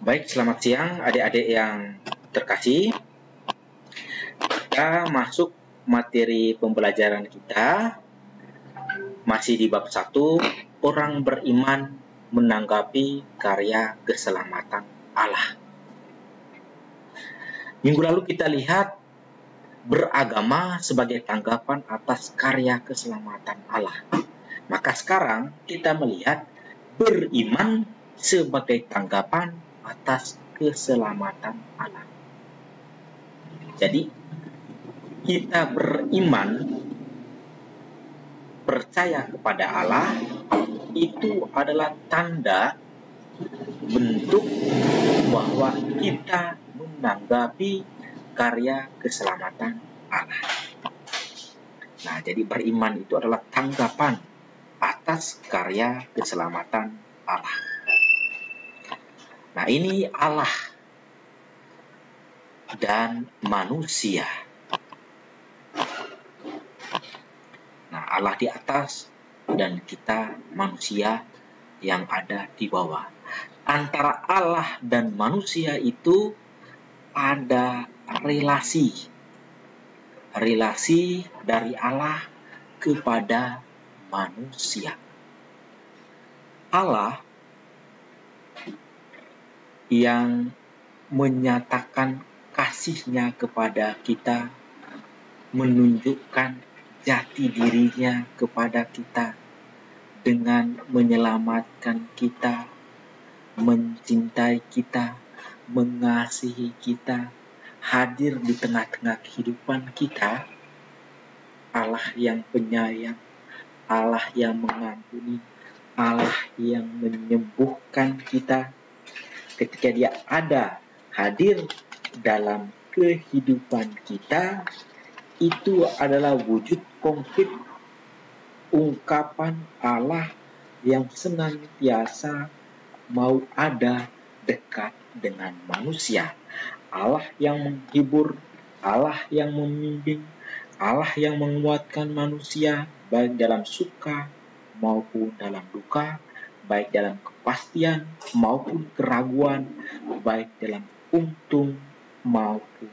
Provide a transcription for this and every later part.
Baik, selamat siang adik-adik yang terkasih. Kita masuk materi pembelajaran kita masih di bab 1, orang beriman menanggapi karya keselamatan Allah. Minggu lalu kita lihat beragama sebagai tanggapan atas karya keselamatan Allah. Maka sekarang kita melihat beriman sebagai tanggapan atas keselamatan Allah. Jadi kita beriman, percaya kepada Allah, itu adalah tanda bentuk bahwa kita menanggapi karya keselamatan Allah. Nah, jadi beriman itu adalah tanggapan atas karya keselamatan Allah. Nah, ini Allah dan manusia. Nah, Allah di atas dan kita manusia yang ada di bawah. Antara Allah dan manusia itu ada relasi dari Allah kepada manusia. Allah yang menyatakan kasihnya kepada kita, menunjukkan jati dirinya kepada kita dengan menyelamatkan kita, mencintai kita, mengasihi kita, hadir di tengah-tengah kehidupan kita. Allah yang penyayang, Allah yang mengampuni, Allah yang menyembuhkan kita. Ketika Dia ada, hadir dalam kehidupan kita, itu adalah wujud konkret ungkapan Allah yang senantiasa mau ada dekat dengan manusia. Allah yang menghibur, Allah yang membimbing, Allah yang menguatkan manusia baik dalam suka maupun dalam duka, baik dalam kepastian maupun keraguan, baik dalam untung maupun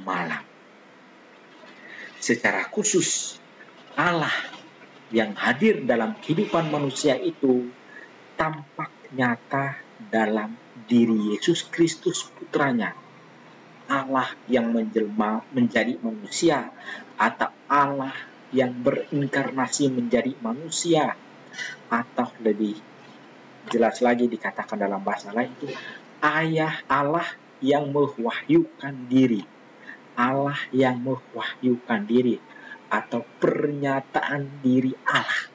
malam. Secara khusus, Allah yang hadir dalam kehidupan manusia itu tampak nyata dalam diri Yesus Kristus putranya. Allah yang menjelma menjadi manusia, atau Allah yang berinkarnasi menjadi manusia, atau lebih jelas lagi dikatakan dalam bahasa lain itu Ayah Allah yang mewahyukan diri. Allah yang mewahyukan diri atau pernyataan diri Allah.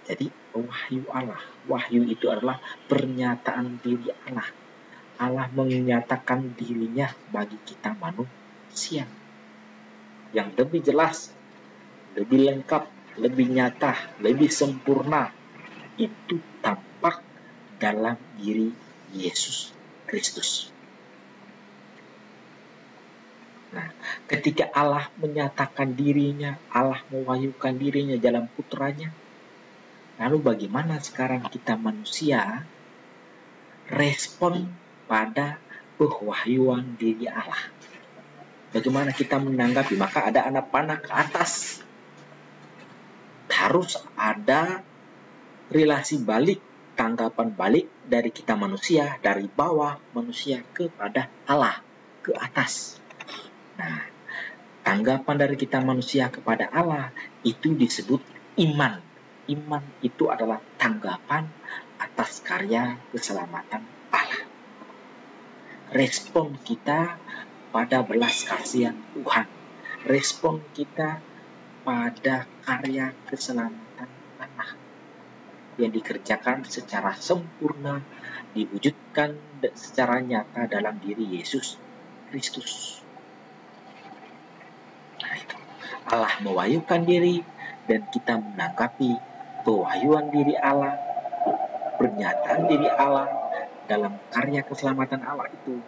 Jadi wahyu Allah, wahyu itu adalah pernyataan diri Allah. Allah menyatakan dirinya bagi kita manusia yang lebih jelas, lebih lengkap, lebih nyata, lebih sempurna. Itu tampak dalam diri Yesus Kristus. Nah, ketika Allah menyatakan dirinya, Allah mewahyukan dirinya dalam putranya, lalu bagaimana sekarang kita manusia respon pada pewahyuan diri Allah? Bagaimana kita menanggapi? Maka ada anak panah ke atas. Harus ada relasi balik, tanggapan balik dari kita manusia, dari bawah manusia kepada Allah, ke atas. Nah, tanggapan dari kita manusia kepada Allah itu disebut iman. Iman itu adalah tanggapan atas karya keselamatan Allah. Respon kita pada belas kasihan Tuhan. Respon kita pada karya keselamatan Allah yang dikerjakan secara sempurna, diwujudkan secara nyata dalam diri Yesus Kristus. Nah, itu Allah mewahyukan diri dan kita menanggapi pewahyuan diri Allah, pernyataan diri Allah dalam karya keselamatan Allah itu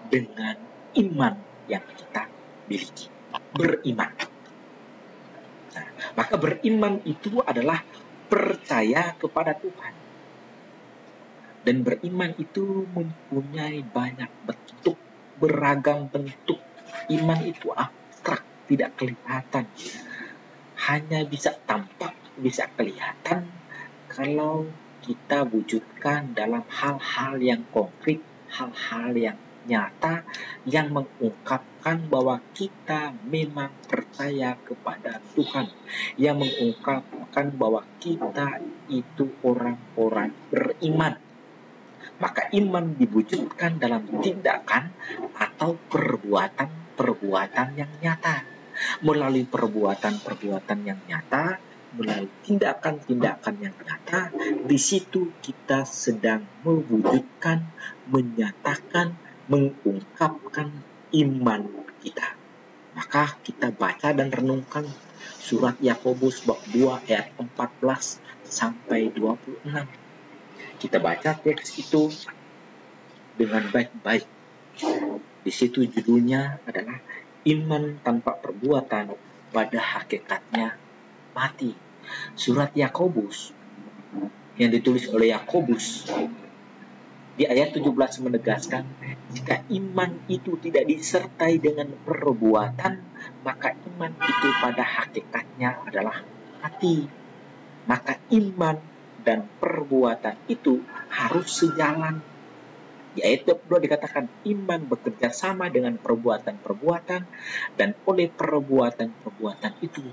dengan iman yang kita miliki. Beriman. Nah, maka beriman itu adalah percaya kepada Tuhan. Dan beriman itu mempunyai banyak bentuk, beragam bentuk. Iman itu abstrak, tidak kelihatan. Hanya bisa tampak, bisa kelihatan kalau kita wujudkan dalam hal-hal yang konkret, hal-hal yang nyata, yang mengungkapkan bahwa kita memang percaya kepada Tuhan, yang mengungkapkan bahwa kita itu orang-orang beriman. Maka iman diwujudkan dalam tindakan atau perbuatan-perbuatan yang nyata. Melalui perbuatan-perbuatan yang nyata, melalui tindakan-tindakan yang nyata, di situ kita sedang mewujudkan, menyatakan, mengungkapkan iman kita. Maka kita baca dan renungkan surat Yakobus bab 2 ayat 14 sampai 26. Kita baca teks itu dengan baik-baik. Di situ judulnya adalah iman tanpa perbuatan pada hakikatnya mati. Surat Yakobus yang ditulis oleh Yakobus di ayat 17 menegaskan, jika iman itu tidak disertai dengan perbuatan, maka iman itu pada hakikatnya adalah mati. Maka iman dan perbuatan itu harus sejalan. Di ayat 22 dikatakan iman bekerja sama dengan perbuatan-perbuatan, dan oleh perbuatan-perbuatan itu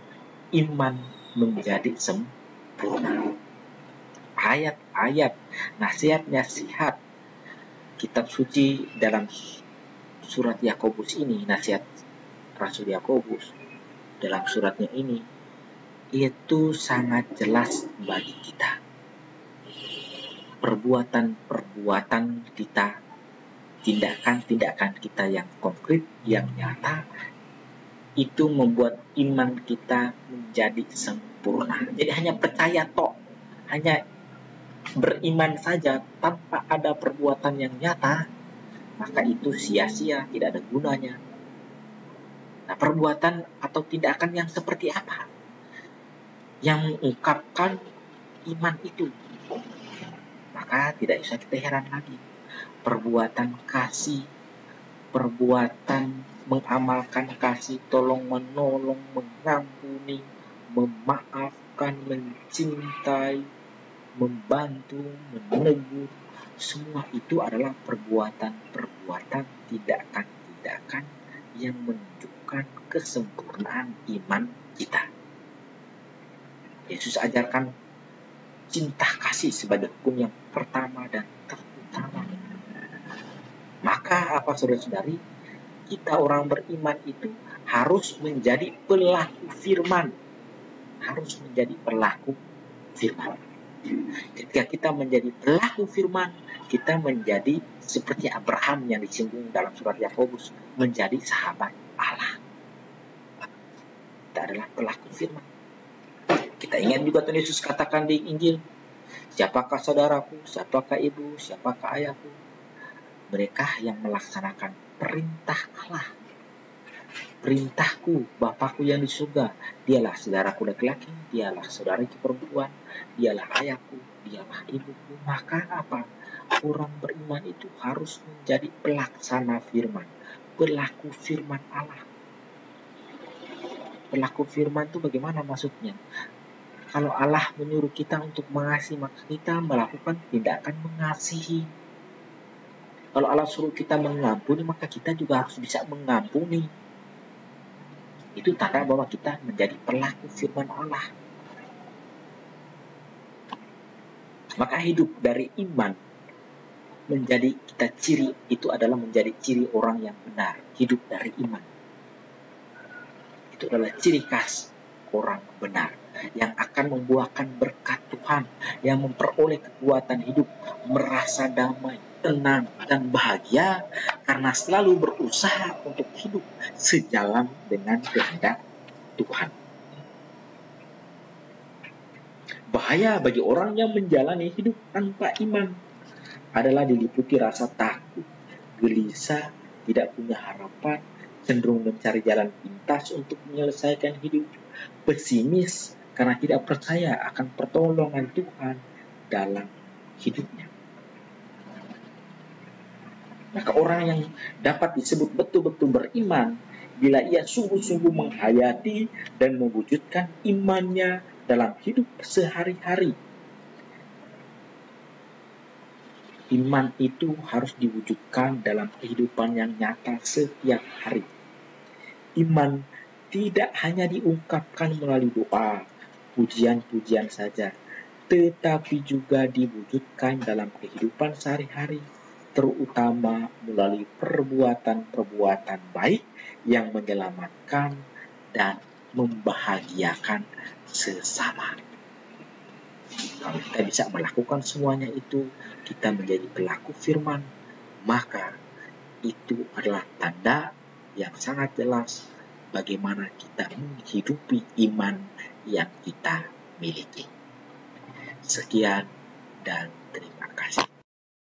iman menjadi sempurna. Ayat-ayat nasihat-nasihat kitab suci dalam surat Yakobus ini, nasihat Rasul Yakobus dalam suratnya ini, itu sangat jelas bagi kita. Perbuatan-perbuatan kita, tindakan-tindakan kita yang konkret, yang nyata, itu membuat iman kita menjadi sempurna. Jadi hanya percaya tok, hanya beriman saja tanpa ada perbuatan yang nyata, maka itu sia-sia, tidak ada gunanya. Nah, perbuatan atau tindakan yang seperti apa yang mengungkapkan iman itu? Maka tidak usah kita heran lagi. Perbuatan kasih, perbuatan mengamalkan kasih, tolong menolong, mengampuni, memaafkan, mencintai, membantu, menegur, semua itu adalah perbuatan-perbuatan, tindakan-tindakan yang menunjukkan kesempurnaan iman kita. Yesus ajarkan cinta kasih sebagai hukum yang pertama dan terutama. Maka apa saudara-saudari, kita orang beriman itu harus menjadi pelaku firman. Harus menjadi pelaku firman. Ketika kita menjadi pelaku firman, kita menjadi seperti Abraham yang disinggung dalam surat Yakobus, menjadi sahabat Allah. Kita adalah pelaku firman. Kita ingat juga Tuhan Yesus katakan di Injil, siapakah saudaraku, siapakah ibu, siapakah ayahku? Mereka yang melaksanakan perintah Allah. Perintahku, Bapakku yang di surga, dialah saudaraku laki-laki, dialah saudariku perempuan, dialah ayahku, dialah ibuku. Maka apa? Orang beriman itu harus menjadi pelaksana firman, pelaku firman Allah. Pelaku firman itu bagaimana maksudnya? Kalau Allah menyuruh kita untuk mengasihi, maka kita melakukan tindakan mengasihi. Kalau Allah suruh kita mengampuni, maka kita juga harus bisa mengampuni. Itu tanda bahwa kita menjadi pelaku firman Allah. Maka hidup dari iman menjadi kita ciri, itu adalah menjadi ciri orang yang benar. Hidup dari iman itu adalah ciri khas orang benar, yang akan membuahkan berkat Tuhan, yang memperoleh kekuatan hidup, merasa damai, tenang, dan bahagia karena selalu berusaha untuk hidup sejalan dengan kehendak Tuhan. Bahaya bagi orang yang menjalani hidup tanpa iman adalah diliputi rasa takut, gelisah, tidak punya harapan, cenderung mencari jalan pintas untuk menyelesaikan hidup, pesimis karena tidak percaya akan pertolongan Tuhan dalam hidupnya. Maka orang yang dapat disebut betul-betul beriman bila ia sungguh-sungguh menghayati dan mewujudkan imannya dalam hidup sehari-hari. Iman itu harus diwujudkan dalam kehidupan yang nyata setiap hari. Iman tidak hanya diungkapkan melalui doa, pujian-pujian saja, tetapi juga diwujudkan dalam kehidupan sehari-hari, terutama melalui perbuatan-perbuatan baik yang menyelamatkan dan membahagiakan sesama. Kalau kita bisa melakukan semuanya itu, kita menjadi pelaku firman, maka itu adalah tanda yang sangat jelas bagaimana kita menghidupi iman yang kita miliki. Sekian dan terima kasih.